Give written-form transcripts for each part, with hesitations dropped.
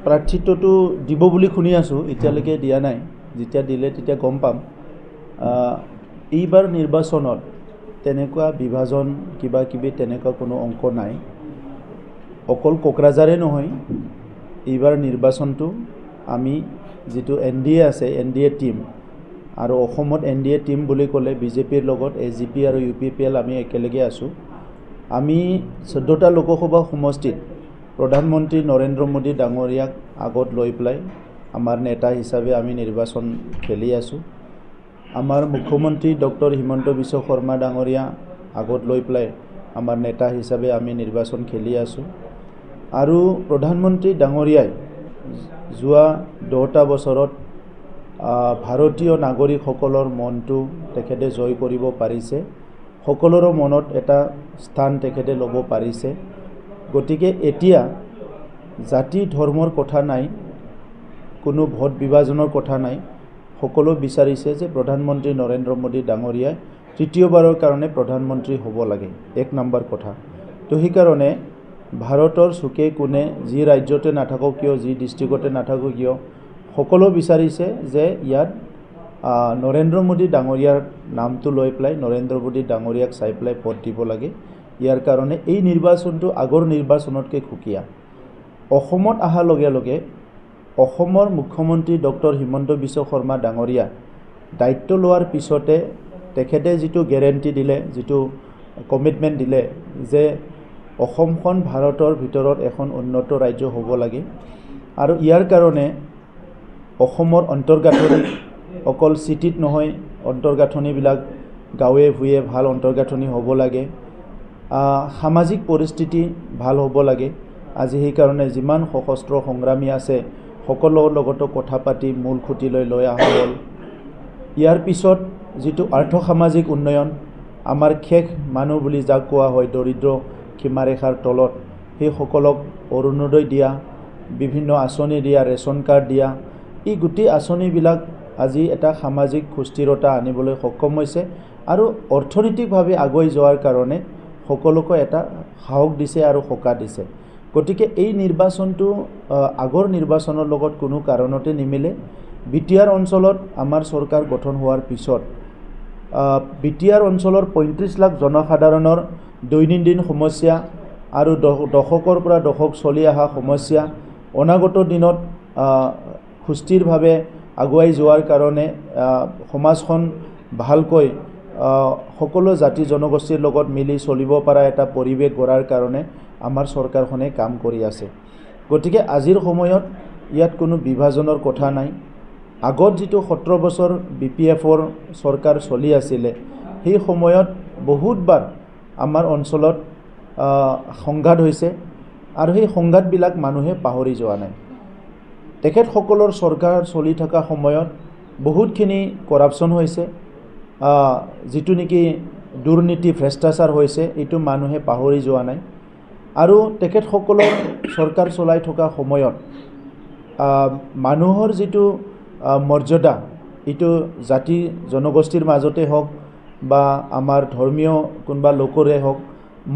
প্ৰাৰ্থিত্বটো দিব বুলি শুনি আছোঁ, এতিয়ালৈকে দিয়া নাই। যেতিয়া দিলে তেতিয়া গম পাম। এইবাৰ নিৰ্বাচনত তেনেকুৱা বিভাজন কিবা কিবি তেনেকুৱা কোনো অংক নাই। অকল কোকৰাঝাৰে নহয়, এইবাৰ নিৰ্বাচনটো আমি যিটো NDA আছে, NDA টিম আৰু অসমত NDA টিম বুলি ক'লে বিজেপিৰ লগত AGP আৰু UPPL আমি একেলগে আছোঁ। আমি 14টা লোকসভা সমষ্টিত প্ৰধানমন্ত্ৰী নৰেন্দ্ৰ মোদী ডাঙৰীয়াক আগত লৈ পেলাই আমাৰ নেতা হিচাপে আমি নিৰ্বাচন খেলি আছোঁ। আমাৰ মুখ্যমন্ত্ৰী ডক্টৰ হিমন্ত বিশ্ব শৰ্মা ডাঙৰীয়া আগত লৈ পেলাই আমাৰ নেতা হিচাপে আমি নিৰ্বাচন খেলি আছোঁ। আৰু প্ৰধানমন্ত্ৰী ডাঙৰীয়াই যোৱা 10টা বছৰত ভাৰতীয় নাগৰিকসকলৰ মনটো তেখেতে জয় কৰিব পাৰিছে। সকলোৰে মনত এটা স্থান তেখেতে ল'ব পাৰিছে। গতিকে এতিয়া জাতি ধৰ্মৰ কথা নাই, কোনো ভোট বিভাজনৰ কথা নাই। সকলো বিচাৰিছে যে প্ৰধানমন্ত্ৰী নৰেন্দ্ৰ মোদী ডাঙৰীয়াই তৃতীয়বাৰৰ কাৰণে প্ৰধানমন্ত্ৰী হ'ব লাগে, 1 নম্বৰ কথা। তো সেইকাৰণে ভাৰতৰ চুকে কোণে যি ৰাজ্যতে নাথাকক কিয়, যি ডিষ্ট্ৰিক্টতে নাথাকক কিয়, সকলো বিচাৰিছে যে ইয়াত নৰেন্দ্ৰ মোদী ডাঙৰীয়াৰ নামটো লৈ পেলাই নৰেন্দ্ৰ মোদী ডাঙৰীয়াক চাই পেলাই ভোট দিব লাগে। ইয়াৰ কাৰণে এই নিৰ্বাচনটো আগৰ নিৰ্বাচনতকৈ সুকীয়া। অসমত অহাৰ লগে লগে অসমৰ মুখ্যমন্ত্ৰী ডক্টৰ হিমন্ত বিশ্ব শৰ্মা ডাঙৰীয়া দায়িত্ব লোৱাৰ পিছতে তেখেতে যিটো গেৰেণ্টি দিলে, যিটো কমিটমেণ্ট দিলে যে অসমখন ভাৰতৰ ভিতৰত এখন উন্নত ৰাজ্য হ'ব লাগে। আৰু ইয়াৰ কাৰণে অসমৰ অন্তৰ্গাঁথনি অকল চিটিত নহয়, অন্তৰ্গাঁথনিবিলাক গাঁৱে ভূঞে ভাল অন্তৰ্গাঁথনি হ'ব লাগে। সামাজিক পৰিস্থিতি ভাল হ'ব লাগে। আজি সেইকাৰণে যিমান সশস্ত্ৰ সংগ্ৰামী আছে সকলোৰ লগতো কথা পাতি মূল খুঁটিলৈ লৈ অহা হ'ল। ইয়াৰ পিছত যিটো আৰ্থ-সামাজিক উন্নয়ন, আমাৰ শেষ মানুহ বুলি যাক কোৱা হয় দৰিদ্ৰ সীমাৰেখাৰ তলত, সেইসকলক অৰুণোদয় দিয়া, বিভিন্ন আঁচনি দিয়া, ৰেচন কাৰ্ড দিয়া, এই গোটেই আঁচনিবিলাক আজি এটা সামাজিক সুস্থিৰতা আনিবলৈ সক্ষম হৈছে আৰু অৰ্থনৈতিকভাৱে আগুৱাই যোৱাৰ কাৰণে সকলোকে এটা সাহস দিছে আৰু সকাহ দিছে। গতিকে এই নিৰ্বাচনটো আগৰ নিৰ্বাচনৰ লগত কোনো কাৰণতে নিমিলে। বিটিআৰ অঞ্চলত আমাৰ চৰকাৰ গঠন হোৱাৰ পিছত বিটিআৰ অঞ্চলৰ 35 লাখ জনসাধাৰণৰ দৈনন্দিন সমস্যা আৰু দশকৰ পৰা দশক চলি অহা সমস্যা অনাগত দিনত সুস্থিৰভাৱে আগুৱাই যোৱাৰ কাৰণে সমাজখন ভালকৈ সকলো জাতি জনগোষ্ঠীৰ লগত মিলি চলিব পৰা এটা পৰিৱেশ গঢ়াৰ কাৰণে আমাৰ চৰকাৰখনে কাম কৰি আছে। গতিকে আজিৰ সময়ত ইয়াত কোনো বিভাজনৰ কথা নাই। আগত যিটো 17 বছৰ BPFৰ চৰকাৰ চলি আছিলে, সেই সময়ত বহুতবাৰ আমাৰ অঞ্চলত সংঘাত হৈছে আৰু সেই সংঘাতবিলাক মানুহে পাহৰি যোৱা নাই। তেখেতসকলৰ চৰকাৰ চলি থকা সময়ত বহুতখিনি কৰাপশ্যন হৈছে, যিটো নেকি দুৰ্নীতি ভ্ৰষ্টাচাৰ হৈছে, এইটো মানুহে পাহৰি যোৱা নাই। আৰু তেখেতসকলৰ চৰকাৰ চলাই থকা সময়ত মানুহৰ যিটো মৰ্যাদা, এইটো জাতি জনগোষ্ঠীৰ মাজতে হওক বা আমাৰ ধৰ্মীয় কোনোবা লোকৰে হওক,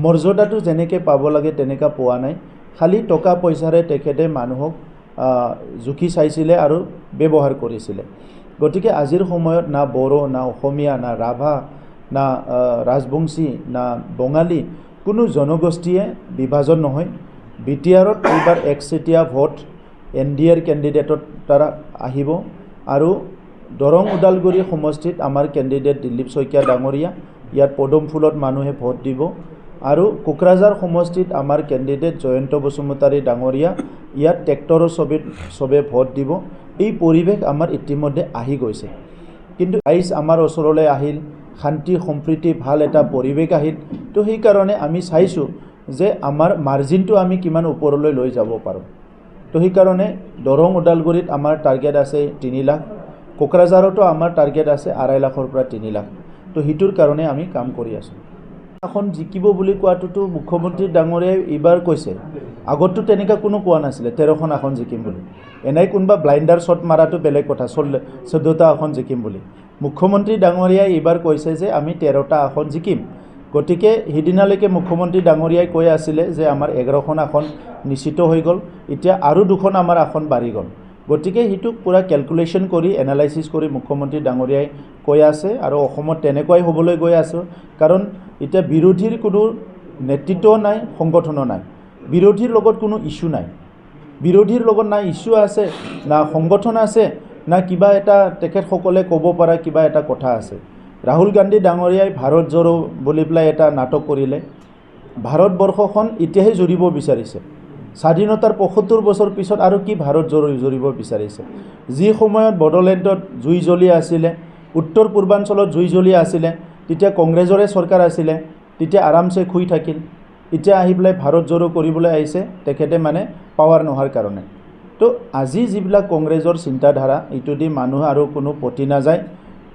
মৰ্যাদাটো যেনেকৈ পাব লাগে তেনেকৈ পোৱা নাই। খালি টকা পইচাৰে তেখেতে মানুহক জুখি চাইছিলে আৰু ব্যৱহাৰ কৰিছিলে। গতিকে আজিৰ সময়ত না বড়ো, না অসমীয়া, না ৰাভা, না ৰাজবংশী, না বঙালী, কোনো জনগোষ্ঠীয়ে বিভাজন নহয়। বিটিআৰত এইবাৰ একচেটিয়া ভোট NDAৰ কেণ্ডিডেটৰ দ্বাৰা আহিব আৰু দৰং ওদালগুৰি সমষ্টিত আমাৰ কেণ্ডিডেট দিলীপ শইকীয়া ডাঙৰীয়া, ইয়াত পদুম ফুলত মানুহে ভোট দিব। আৰু কোকৰাঝাৰ সমষ্টিত আমাৰ কেণ্ডিডেট জয়ন্ত বসুমতাৰী ডাঙৰীয়া, ইয়াত ট্ৰেক্টৰৰ চবে ভোট দিব। এই পৰিৱেশ আমাৰ ইতিমধ্যে আহি গৈছে। কিন্তু আইজ আমাৰ ওচৰলৈ আহিল, শান্তি সম্প্ৰীতি ভাল এটা পৰিৱেশ আহিল। তো সেইকাৰণে আমি চাইছোঁ যে আমাৰ মাৰ্জিনটো আমি কিমান ওপৰলৈ লৈ যাব পাৰোঁ। তো সেইকাৰণে দৰং ওদালগুৰিত আমাৰ টাৰ্গেট আছে 3 লাখ, কোকৰাঝাৰতো আমাৰ টাৰ্গেট আছে 2.5 লাখৰ পৰা 3 লাখ। তো সেইটোৰ কাৰণে আমি কাম কৰি আছোঁ। এখন জিকিব বুলি কোৱাটোতো মুখ্যমন্ত্ৰী ডাঙৰীয়াই এইবাৰ কৈছে, আগততো তেনেকুৱা কোনো কোৱা নাছিলে 13খন আসন জিকিম বুলি। এনেই কোনোবা ব্লাইণ্ডাৰ শ্বট মাৰাটো বেলেগ কথা, 14টা আসন জিকিম বুলি। মুখ্যমন্ত্ৰী ডাঙৰীয়াই এইবাৰ কৈছে যে আমি 13টা আসন জিকিম। গতিকে সিদিনালৈকে মুখ্যমন্ত্ৰী ডাঙৰীয়াই কৈ আছিলে যে আমাৰ 11খন আসন নিশ্চিত হৈ গ'ল, এতিয়া আৰু 2খন আমাৰ আসন বাঢ়ি গ'ল। গতিকে সেইটো পূৰা কেলকুলেশ্যন কৰি এনালাইচিছ কৰি মুখ্যমন্ত্ৰী ডাঙৰীয়াই কৈ আছে আৰু অসমত তেনেকুৱাই হ'বলৈ গৈ আছে। কাৰণ এতিয়া বিৰোধীৰ কোনো নেতৃত্বও নাই, সংগঠনো নাই, বিৰোধীৰ লগত কোনো ইছ্যু নাই, বিৰোধীৰ লগত না ইছ্যু আছে, না সংগঠন আছে, না কিবা এটা তেখেতসকলে ক'ব পৰা কিবা এটা কথা আছে। ৰাহুল গান্ধী ডাঙৰীয়াই ভাৰত জোড়ো বুলি পেলাই এটা নাটক কৰিলে। ভাৰতবৰ্ষখন এতিয়াহে জুৰিব বিচাৰিছে, স্বাধীনতাৰ ৭৫ বছৰ পিছত আৰু কি ভাৰত জুৰিব বিচাৰিছে। যি সময়ত বড়োলেণ্ডত জুই জ্বলি আছিলে, উত্তৰ পূৰ্বাঞ্চলত জুই জ্বলি আছিলে, তেতিয়া কংগ্ৰেছৰে চৰকাৰ আছিলে, তেতিয়া আৰামছে শুই থাকিল। এতিয়া আহি পেলাই ভাৰত জোড়ো কৰিবলৈ আহিছে তেখেতে মানে পাৱাৰ নোহোৱাৰ কাৰণে। তো আজি যিবিলাক কংগ্ৰেছৰ চিন্তাধাৰা এইটো দি মানুহ আৰু কোনো পতি নাযায়।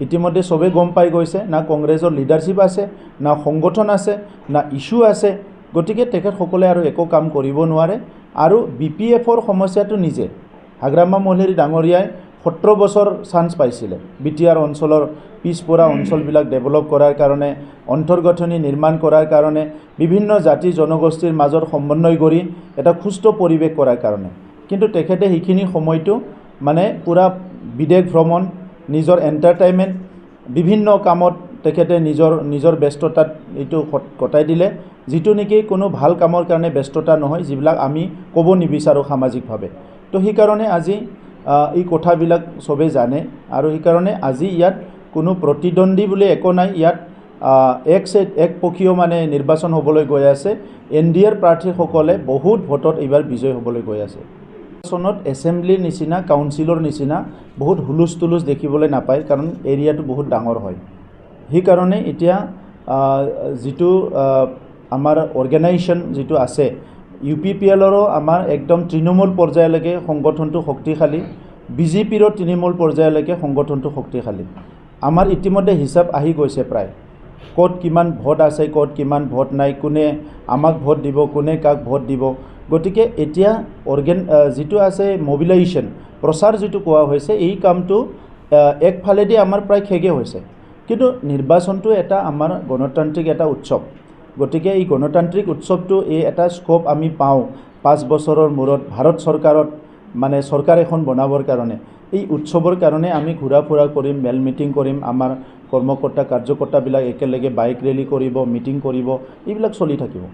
ইতিমধ্যে চবেই গম পাই গৈছে, না কংগ্ৰেছৰ লিডাৰশ্বিপ আছে, না সংগঠন আছে, না ইছ্যু আছে। গতিকে তেখেতসকলে আৰু একো কাম কৰিব নোৱাৰে। আৰু BPFৰ সমস্যাটো নিজে হাগ্ৰামা মহলাৰী ডাঙৰীয়াই 17 বছৰ চান্স পাইছিলে BTR অঞ্চলৰ পিছপৰা অঞ্চলবিলাক ডেভেলপ কৰাৰ কাৰণে, অন্তৰ্গঠনি নিৰ্মাণ কৰাৰ কাৰণে, বিভিন্ন জাতি জনগোষ্ঠীৰ মাজত সমন্বয় কৰি এটা সুস্থ পৰিৱেশ কৰাৰ কাৰণে। কিন্তু তেখেতে সেইখিনি সময়টো মানে পূৰা বিদেশ ভ্ৰমণ, নিজৰ এণ্টাৰটেইনমেণ্ট, বিভিন্ন কামত তেখেতে নিজৰ ব্যস্ততাত এইটো কটাই দিলে, যিটো নেকি কোনো ভাল কামৰ কাৰণে ব্যস্ততা নহয়, যিবিলাক আমি ক'ব নিবিচাৰোঁ সামাজিকভাৱে। তো সেইকাৰণে আজি এই কথাবিলাক চবেই জানে আৰু সেইকাৰণে আজি ইয়াত কোনো প্ৰতিদ্বন্দ্বী বুলি একো নাই। ইয়াত একপক্ষীয় মানে নিৰ্বাচন হ'বলৈ গৈ আছে। NDAৰ প্ৰাৰ্থীসকলে বহুত ভোটত এইবাৰ বিজয় হ'বলৈ গৈ আছে। নিৰ্বাচনত এছেম্বলিৰ নিচিনা, কাউন্সিলৰ নিচিনা বহুত হুলুচ দেখিবলৈ নাপায়, কাৰণ এৰিয়াটো বহুত ডাঙৰ হয়। সেইকাৰণে এতিয়া যিটো আমাৰ অৰ্গেনাইজেশ্যন যিটো আছে, UPPLৰো আমাৰ একদম তৃণমূল পৰ্যায়লৈকে সংগঠনটো শক্তিশালী, BJPৰো তৃণমূল পৰ্যায়লৈকে সংগঠনটো শক্তিশালী। আমাৰ ইতিমধ্যে হিচাপ আহি গৈছে প্ৰায়, ক'ত কিমান ভোট আছে, ক'ত কিমান ভোট নাই, কোনে আমাক ভোট দিব, কোনে কাক ভোট দিব। গতিকে এতিয়া যিটো আছে মবিলাইজেশ্যন, প্ৰচাৰ যিটো কোৱা হৈছে, এই কামটো একফালেদি আমাৰ প্ৰায় শেষে হৈছে। কিন্তু নিৰ্বাচনটো এটা আমাৰ গণতান্ত্ৰিক এটা উৎসৱ। গতিকে এই গণতান্ত্ৰিক উৎসৱটো এই এটা স্ক'প আমি পাওঁ 5 বছৰৰ মূৰত ভাৰত চৰকাৰত, মানে চৰকাৰ এখন বনাবৰ কাৰণে। এই উৎসৱৰ কাৰণে আমি ঘূৰা ফুৰা কৰিম, মেল মিটিং কৰিম, আমাৰ কৰ্মকৰ্তা কাৰ্যকৰ্তাবিলাক একেলগে বাইক ৰেলী কৰিব, মিটিং কৰিব, এইবিলাক চলি থাকিব।